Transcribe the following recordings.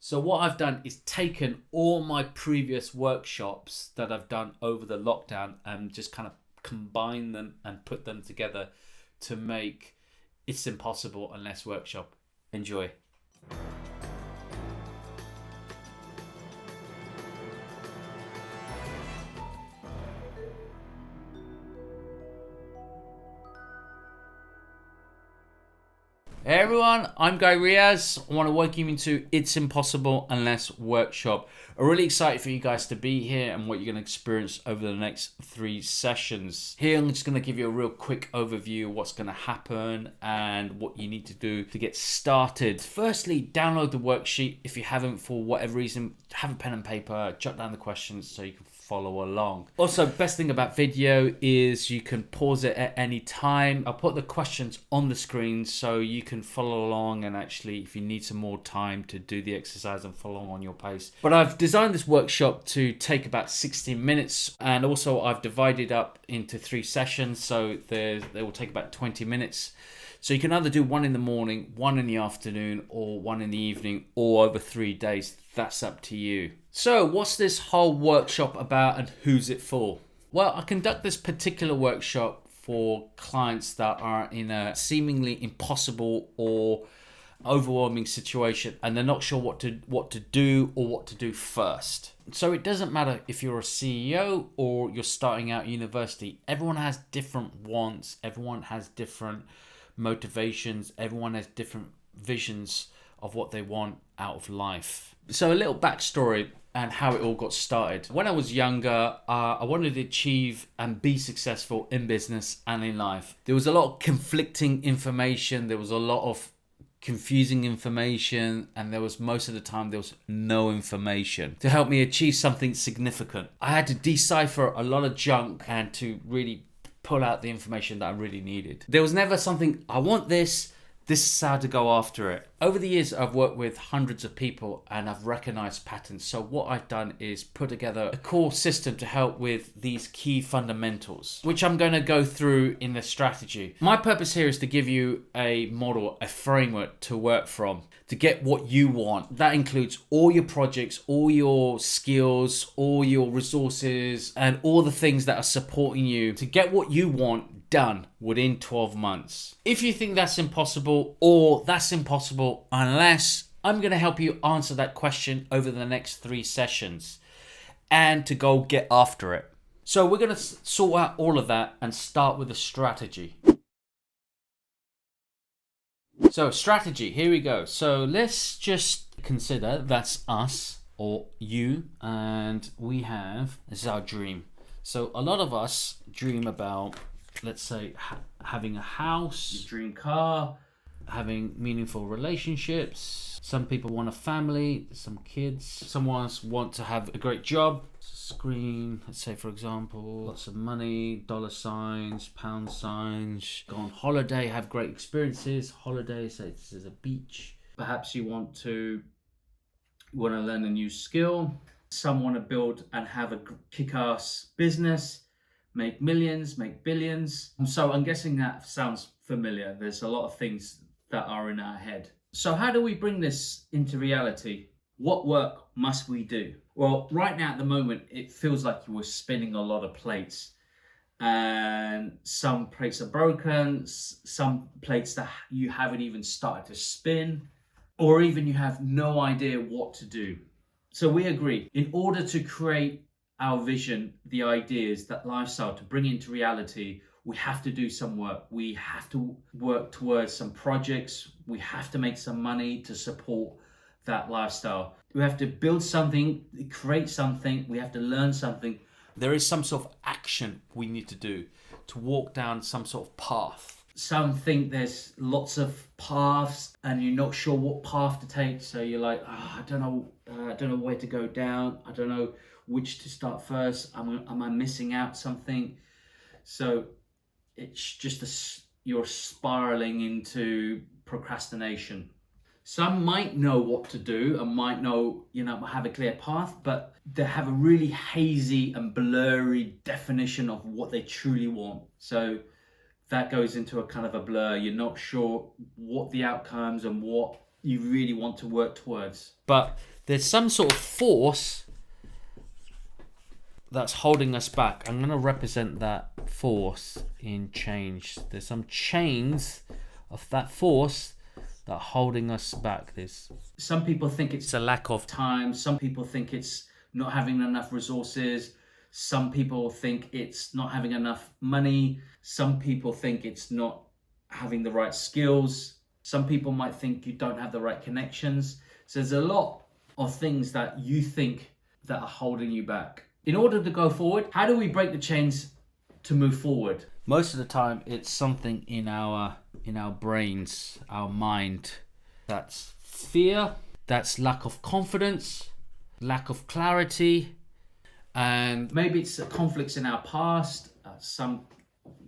So what I've done is taken all my previous workshops that I've done over the lockdown and just kind of combine them and put them together to make It's Impossible Unless workshop. Enjoy. Hey everyone, I'm Riaz. I want to welcome you into It's Impossible Unless workshop. I'm really excited for you guys to be here and what you're going to experience over the next 3 sessions. Here I'm just going to give you a real quick overview of what's going to happen and what you need to do to get started. Firstly, download the worksheet. If you haven't, for whatever reason, have a pen and paper, jot down the questions so you can follow along. Also, best thing about video is you can pause it at any time. I'll put the questions on the screen so you can follow along, and actually if you need some more time to do the exercise and follow on your pace. But I've designed this workshop to take about 60 minutes, and also I've divided up into 3 sessions, so they will take about 20 minutes. So you can either do one in the morning, one in the afternoon, or one in the evening, or over 3 days. That's up to you. So what's this whole workshop about and who's it for? Well, I conduct this particular workshop for clients that are in a seemingly impossible or overwhelming situation and they're not sure what to do or what to do first. So it doesn't matter if you're a CEO or you're starting out university. Everyone has different wants. Everyone has different motivations. Everyone has different visions of what they want out of life. So a little backstory and how it all got started. When I was younger, I wanted to achieve and be successful in business and in life. There was a lot of conflicting information. There was a lot of confusing information, and most of the time there was no information to help me achieve something significant. I had to decipher a lot of junk and to really pull out the information that I really needed. There was never something, I want this is how to go after it. Over the years, I've worked with hundreds of people and I've recognized patterns. So what I've done is put together a core system to help with these key fundamentals, which I'm going to go through in the strategy. My purpose here is to give you a model, a framework to work from, to get what you want. That includes all your projects, all your skills, all your resources, and all the things that are supporting you to get what you want done within 12 months. If you think that's impossible, or that's impossible unless, I'm going to help you answer that question over the next 3 sessions and to go get after it. So we're going to sort out all of that and start with a strategy. So strategy, here we go. So let's just consider that's us or you, and this is our dream. So a lot of us dream about, let's say, having a house, your dream car, having meaningful relationships. Some people want a family, some kids. Some want to have a great job, screen, let's say for example, lots of money, dollar signs, pound signs, go on holiday, have great experiences. Holiday, say this is a beach. Perhaps you want to learn a new skill. Some want to build and have a kick-ass business, make millions, make billions. So I'm guessing that sounds familiar. There's a lot of things that are in our head. So how do we bring this into reality? What work must we do? Well, right now at the moment, it feels like you were spinning a lot of plates, and some plates are broken, some plates that you haven't even started to spin, or even you have no idea what to do. So we agree, in order to create our vision, the ideas, that lifestyle, to bring it into reality, we have to do some work. We have to work towards some projects. We have to make some money to support that lifestyle. We have to build something, create something. We have to learn something. There is some sort of action we need to do to walk down some sort of path. Some think there's lots of paths and you're not sure what path to take. So you're like, I don't know where to go down. I don't know which to start first. Am I missing out something? So it's just you're spiraling into procrastination. Some might know what to do and might know, have a clear path, but they have a really hazy and blurry definition of what they truly want. So that goes into a kind of a blur. You're not sure what the outcomes and what you really want to work towards. But There's some sort of force that's holding us back. I'm going to represent that force in change. There's some chains of that force that are holding us back. Some people think it's a lack of time. Some people think it's not having enough resources. Some people think it's not having enough money. Some people think it's not having the right skills. Some people might think you don't have the right connections. So there's a lot of things that you think that are holding you back. In order to go forward, how do we break the chains to move forward? Most of the time, it's something in our brains, our mind. That's fear, that's lack of confidence, lack of clarity, and maybe it's conflicts in our past.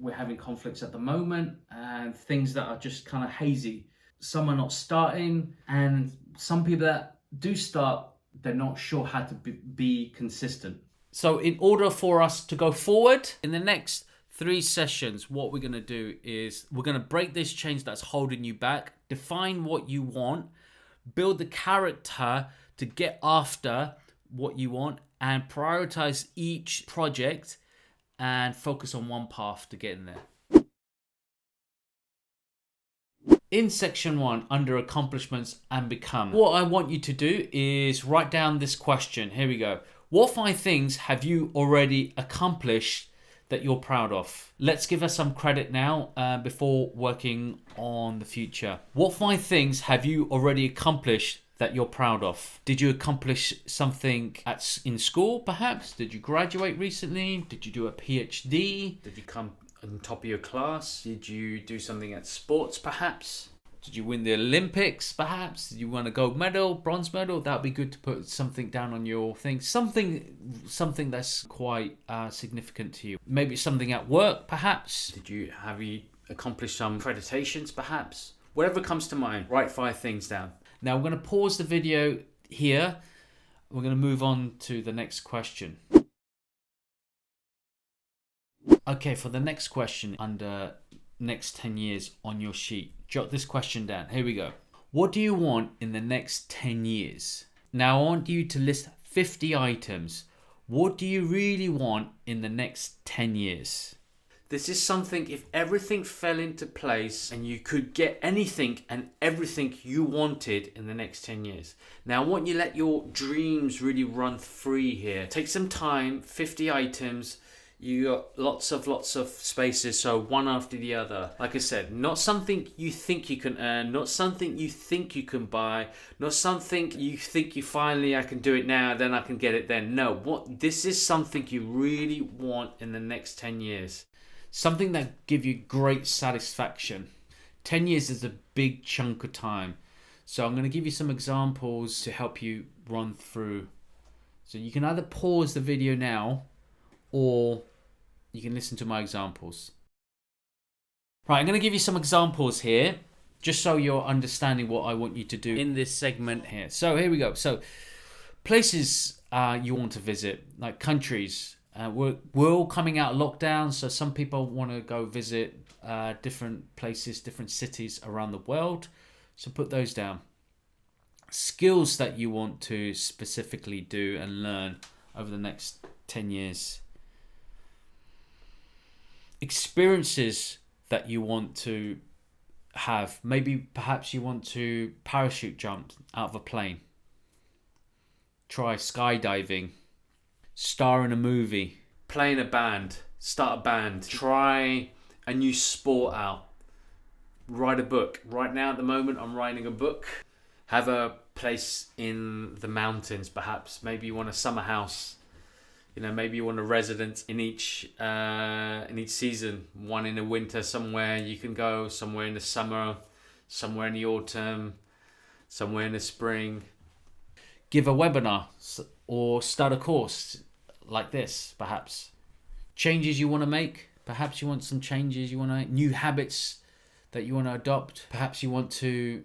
We're having conflicts at the moment, and things that are just kind of hazy. Some are not starting, and some people that do start, they're not sure how to be consistent. So in order for us to go forward, in the next 3 sessions, what we're going to do is we're going to break this chains that's holding you back, define what you want, build the character to get after what you want, and prioritize each project and focus on one path to get in there. In section 1, under accomplishments and become, what I want you to do is write down this question. Here we go. What 5 things have you already accomplished that you're proud of? Let's give us some credit now before working on the future. What 5 things have you already accomplished that you're proud of? Did you accomplish something in school, perhaps? Did you graduate recently? Did you do a PhD? Did you come on top of your class? Did you do something at sports, perhaps? Did you win the Olympics, perhaps? Did you win a gold medal, bronze medal? That would be good to put something down on your thing. Something that's quite significant to you. Maybe something at work, perhaps. Have you accomplished some accreditations, perhaps? Whatever comes to mind, write 5 things down. Now I'm going to pause the video here. We're going to move on to the next question. Okay, for the next question under next 10 years on your sheet, jot this question down. Here we go. What do you want in the next 10 years? Now I want you to list 50 items. What do you really want in the next 10 years? This is something, if everything fell into place and you could get anything and everything you wanted in the next 10 years. Now I want you to let your dreams really run free here. Take some time, 50 items. You got lots of spaces, so one after the other. Like I said, not something you think you can earn, not something you think you can buy, not something you think I can do it now, then I can get it then. No, this is something you really want in the next 10 years. Something that give you great satisfaction. 10 years is a big chunk of time. So I'm going to give you some examples to help you run through. So you can either pause the video now or you can listen to my examples. Right, I'm going to give you some examples here just so you're understanding what I want you to do in this segment here. So here we go. So places you want to visit, like countries. We're all coming out of lockdown, so some people want to go visit different places, different cities around the world. So put those down. Skills that you want to specifically do and learn over the next 10 years. Experiences that you want to have. Maybe perhaps you want to parachute jump out of a plane. Try skydiving. Star in a movie. Play in a band. Start a band. Try a new sport out. Write a book. Right now at the moment I'm writing a book. Have a place in the mountains perhaps. Maybe you want a summer house. Maybe you want a residence in each season. One in the winter somewhere you can go, somewhere in the summer, somewhere in the autumn, somewhere in the spring. Give a webinar or start a course like this, perhaps. Changes you want to make. Perhaps you want some changes. You want new habits that you want to adopt. Perhaps you want to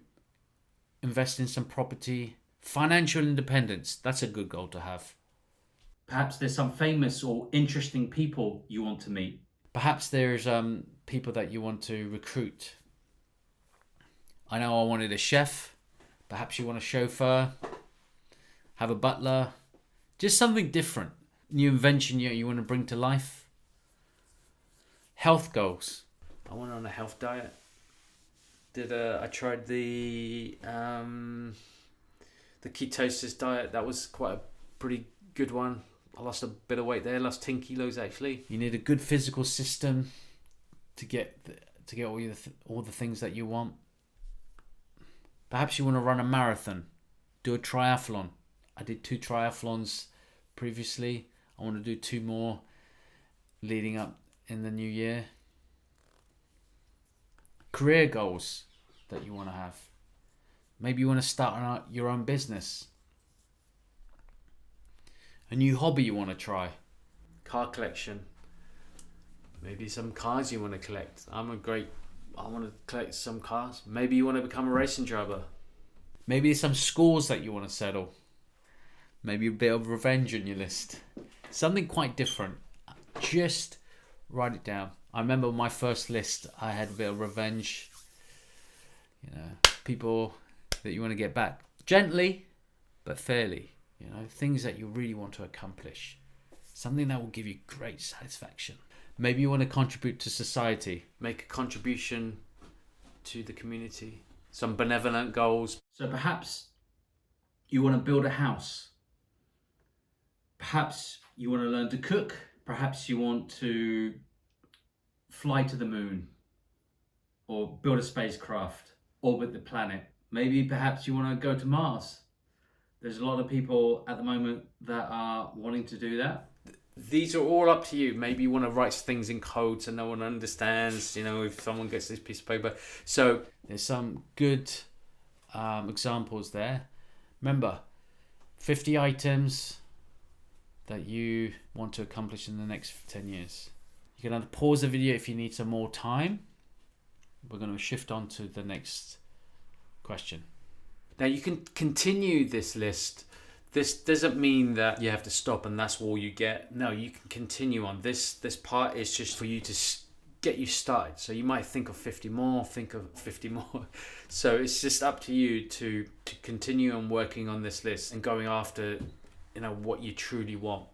invest in some property. Financial independence. That's a good goal to have. Perhaps there's some famous or interesting people you want to meet. Perhaps there's people that you want to recruit. I know I wanted a chef. Perhaps you want a chauffeur. have a butler, just something different. New invention you want to bring to life. Health goals. I went on a health diet. I tried the ketosis diet. That was quite a pretty good one. I lost a bit of weight there. Lost 10 kilos actually. You need a good physical system to get all the things that you want. Perhaps you want to run a marathon, do a triathlon. I did 2 triathlons previously. I want to do 2 more leading up in the new year. Career goals that you want to have. Maybe you want to start your own business. A new hobby you want to try. Car collection. Maybe some cars you want to collect. I want to collect some cars. Maybe you want to become a racing driver. Maybe there's some scores that you want to settle. Maybe a bit of revenge on your list. Something quite different. Just write it down. I remember my first list, I had a bit of revenge. People that you want to get back. Gently, but fairly. Things that you really want to accomplish. Something that will give you great satisfaction. Maybe you want to contribute to society. Make a contribution to the community. Some benevolent goals. So perhaps you want to build a house. Perhaps you want to learn to cook. Perhaps you want to fly to the moon. Or build a spacecraft. Orbit the planet. Maybe perhaps you want to go to Mars. There's a lot of people at the moment that are wanting to do that. These are all up to you. Maybe you want to write things in code so no one understands, if someone gets this piece of paper. So there's some good examples there. Remember, 50 items that you want to accomplish in the next 10 years. You can pause the video if you need some more time. We're going to shift on to the next question. Now you can continue this list. This doesn't mean that you have to stop and that's all you get. No, you can continue on. This part is just for you to get you started. So you might think of 50 more, So it's just up to you to continue on working on this list and going after, what you truly want.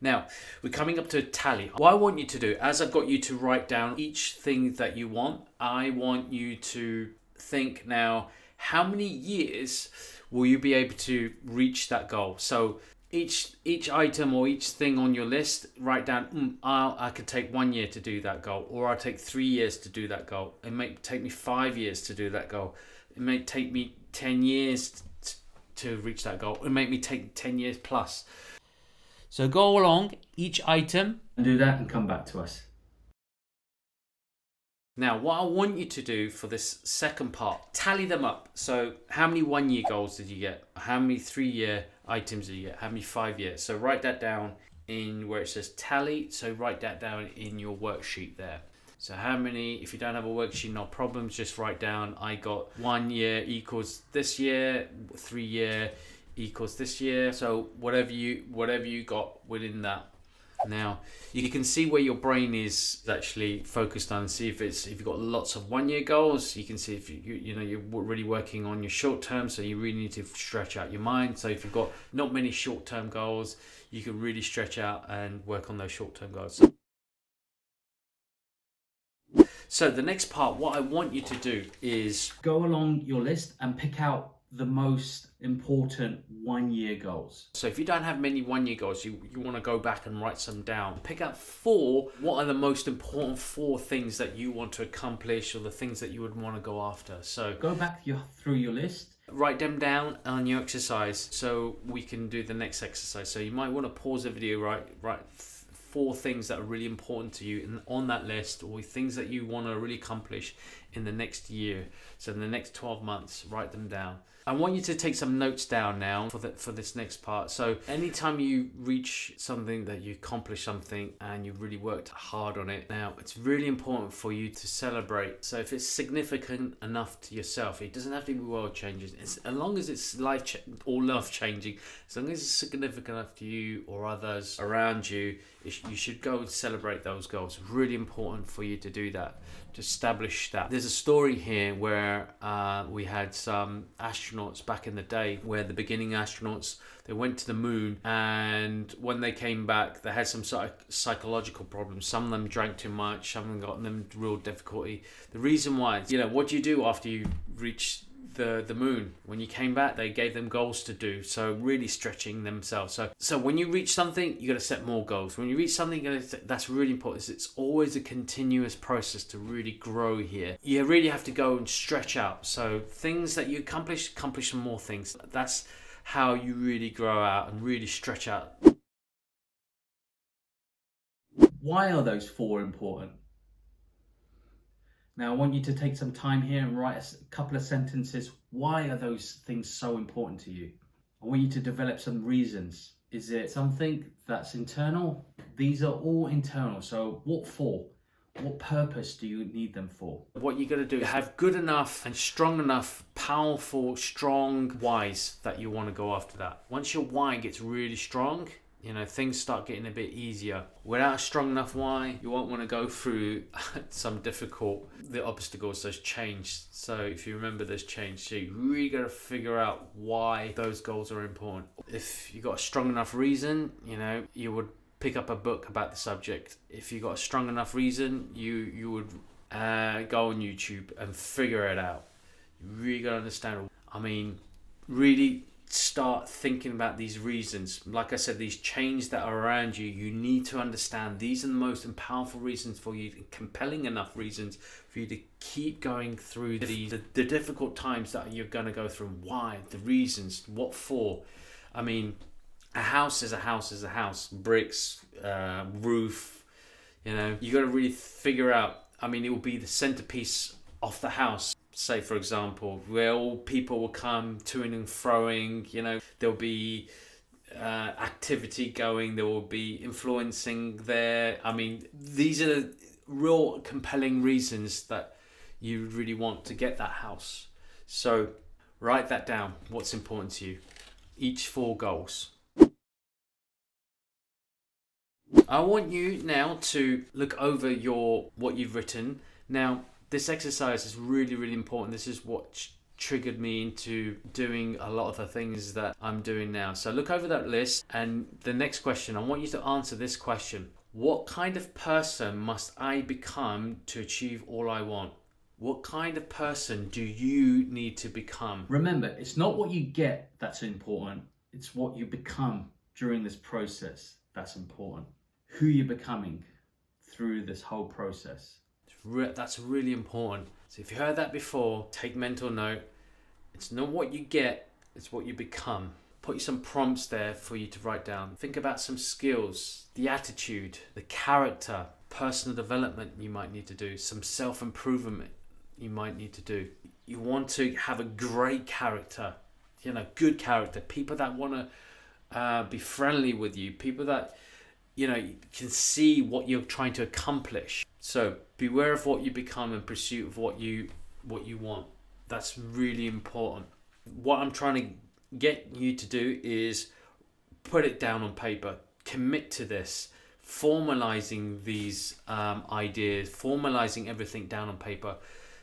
Now, we're coming up to a tally. What I want you to do, as I've got you to write down each thing that you want, I want you to think now, how many years will you be able to reach that goal? So each item or each thing on your list, write down, I could take 1 year to do that goal, or I'll take 3 years to do that goal. It may take me 5 years to do that goal. It may take me 10 years to reach that goal. It may take 10 years plus. So go along each item and do that and come back to us. Now, what I want you to do for this second part, tally them up. So how many 1 year goals did you get? How many 3 year items did you get? How many 5 years? So write that down in where it says tally. So write that down in your worksheet there. So how many, if you don't have a worksheet, no problems, just write down, I got 1 year equals this year, 3 year equals this year. So whatever you got within that. Now you can see where your brain is actually focused on. See if you've got lots of 1 year goals. You can see if you're really working on your short term. So you really need to stretch out your mind. So if you've got not many short term goals, you can really stretch out and work on those short term goals. So the next part, what I want you to do is go along your list and pick out the most important 1 year goals. So if you don't have many 1 year goals, you want to go back and write some down. Pick out 4. What are the most important 4 things that you want to accomplish, or the things that you would want to go after? So go back through your list. Write them down on your exercise so we can do the next exercise. So you might want to pause the video, write 4 things that are really important to you on that list, or things that you want to really accomplish in the next year. So in the next 12 months, write them down. I want you to take some notes down now for this next part. So anytime you reach something, that you accomplish something and you really worked hard on it, now it's really important for you to celebrate. So if it's significant enough to yourself, it doesn't have to be world changing. As long as it's life changing, as long as it's significant enough to you or others around you, you should go and celebrate those goals. Really important for you to do that. to establish that. There's a story here where we had some astronauts back in the day, where the beginning astronauts, they went to the moon, and when they came back, they had some sort of psychological problems. Some of them drank too much, some of them got them real difficulty. The reason why, what do you do after you reach the moon? When you came back, they gave them goals to do, so really stretching themselves. So when you reach something, you got to set more goals. When you reach something, that's really important. It's always a continuous process to really grow here. You really have to go and stretch out. So things that you accomplish some more things. That's how you really grow out and really stretch out. Why are those 4 important? Now, I want you to take some time here and write a couple of sentences. Why are those things so important to you? I want you to develop some reasons. Is it something that's internal? These are all internal. So what for? What purpose do you need them for? What you got to do is have good enough and strong enough, powerful, strong whys that you want to go after that. Once your why gets really strong, things start getting a bit easier. Without a strong enough why, you won't want to go through some the obstacles, there's change. So if you remember, there's change. So you really got to figure out why those goals are important. If you got a strong enough reason, you would pick up a book about the subject. If you got a strong enough reason, you would go on YouTube and figure it out. You really got to understand. Really start thinking about these reasons. Like I said, these chains that are around you, you need to understand these are the most powerful reasons for you, compelling enough reasons for you to keep going through the difficult times that you're going to go through. Why? The reasons. What for? A house is a house is a house. Bricks, roof, you got to really figure out, it will be the centerpiece of the house. Say, for example, where all people will come to and froing, there'll be activity going, there will be influencing there. These are the real compelling reasons that you really want to get that house. So write that down, what's important to you. Each 4 goals. I want you now to look over what you've written. Now, this exercise is really, really important. This is what triggered me into doing a lot of the things that I'm doing now. So look over that list, and the next question, I want you to answer this question. What kind of person must I become to achieve all I want? What kind of person do you need to become? Remember, it's not what you get that's important. It's what you become during this process that's important. Who you're becoming through this whole process. That's really important. So if you heard that before, take mental note. It's not what you get, it's what you become. Put some prompts there for you to write down. Think about some skills, the attitude, the character, personal development you might need to do, some self-improvement you might need to do. You want to have a great character, good character, people that want to be friendly with you, people that can see what you're trying to accomplish. So beware of what you become in pursuit of what you want. That's really important. What I'm trying to get you to do is put it down on paper. Commit to this. Formalizing these ideas, formalizing everything down on paper.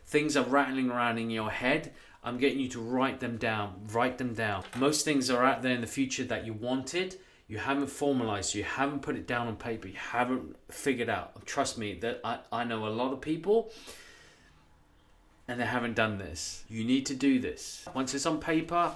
Things are rattling around in your head. I'm getting you to write them down. Write them down. Most things are out there in the future that you wanted. You haven't formalized, you haven't put it down on paper, you haven't figured out. Trust me, that I know a lot of people and they haven't done this. You need to do this. Once it's on paper,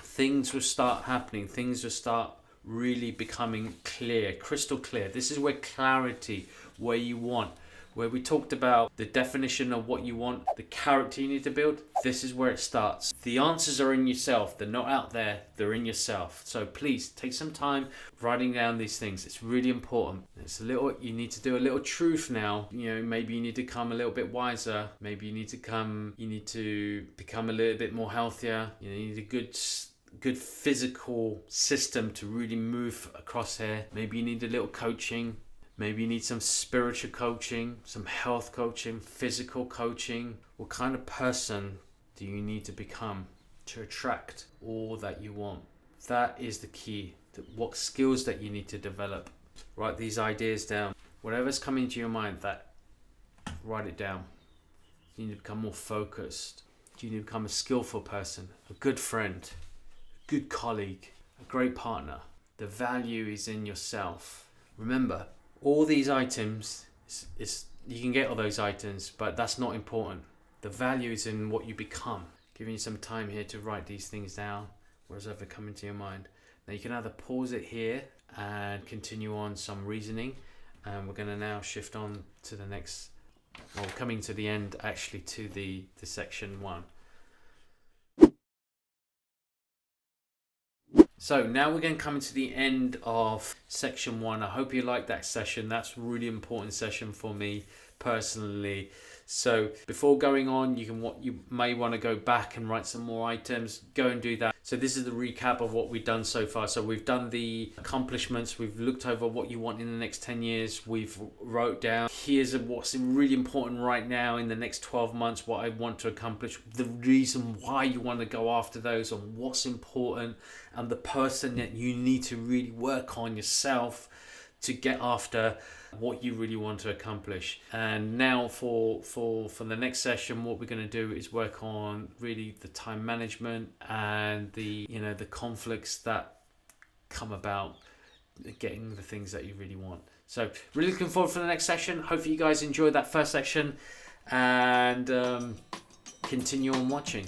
things will start happening. Things will start really becoming clear, crystal clear. This is where clarity, where you want, where we talked about the definition of what you want, the character you need to build. This is where it starts. The answers are in yourself. They're not out there. They're in yourself. So please take some time writing down these things. It's really important. You need to do a little truth now. Maybe you need to become a little bit wiser. Maybe you need to become a little bit more healthier. You need a good physical system to really move across here. Maybe you need a little coaching. Maybe you need some spiritual coaching, some health coaching, physical coaching. What kind of person do you need to become to attract all that you want? That is the key. What skills that you need to develop. Write these ideas down. Whatever's coming to your mind, write it down. You need to become more focused. You need to become a skillful person, a good friend, a good colleague, a great partner. The value is in yourself. Remember, all these items, you can get all those items, but that's not important. The value is in what you become. Giving you some time here to write these things down, whatever's ever come into your mind. Now you can either pause it here and continue on some reasoning. And we're going to now shift on to the next, well, coming to the end, actually, to the section 1. So now we're going to come to the end of section 1. I hope you liked that session. That's a really important session for me personally. So before going on, you may want to go back and write some more items. Go and do that. So this is the recap of what we've done so far. So we've done the accomplishments. We've looked over what you want in the next 10 years. We've wrote down, here's what's really important right now in the next 12 months, what I want to accomplish, the reason why you want to go after those, and what's important, and the person that you need to really work on yourself to get after what you really want to accomplish. And now for the next session, what we're going to do is work on really the time management and the conflicts that come about getting the things that you really want. So really looking forward for the next session. Hopefully you guys enjoyed that first section, and continue on watching.